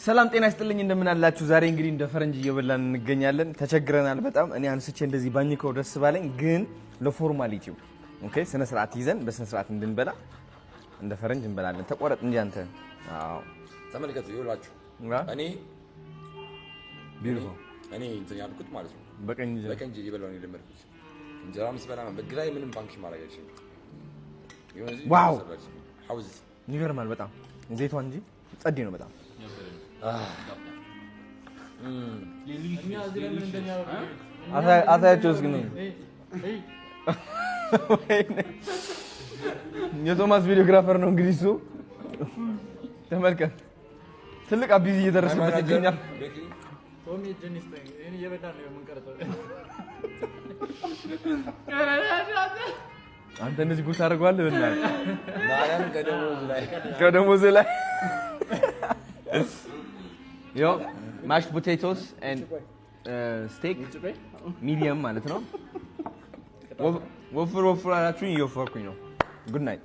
ሰላም ጤና ይስጥልኝ እንደምን አላችሁ? ዛሬ እንግዲህ እንደ ፈረንጅ እየበላን እንገኛለን። ተቸግረናል በጣም። እኔ አንስቼ እንደዚህ ባኝከው ደስ ባለኝ፣ ግን ለፎርማሊቲው ኦኬ፣ ስነ ስርዓት ይዘን በስነ ስርዓት እንድንበላ እንደ ፈረንጅ እንበላለን። ተቆረጥ እንጂ አንተ። አዎ ተመልከቱ፣ ይኸውላችሁ እኔ ቢልፎ እንትን ያልኩት ማለት ነው። በቀኝ እየበላሁ ነው የለመድኩት። እንጀራ ምስበላ በግራይ ምንም ባንክሽ ማድረግ አይችልም። ዋው ሀውዝ ይገርማል በጣም ዘይቷ እንጂ ጸዴ ነው በጣም። አታያቸው እስኪ ነው የቶማስ ቪዲዮግራፈር ነው እንግዲህ እሱ። ተመልከት ትልቅ አቢዝ እየደረሰበት ይገኛል። አንተ እንደዚህ ጉድ ታደርገዋለህ ከደሞዝ ላይ Yo, mashed potatoes and steak, medium ማለት ነው። ወፍር አላችሁኝ እየወፈርኩኝ ነው። Good night.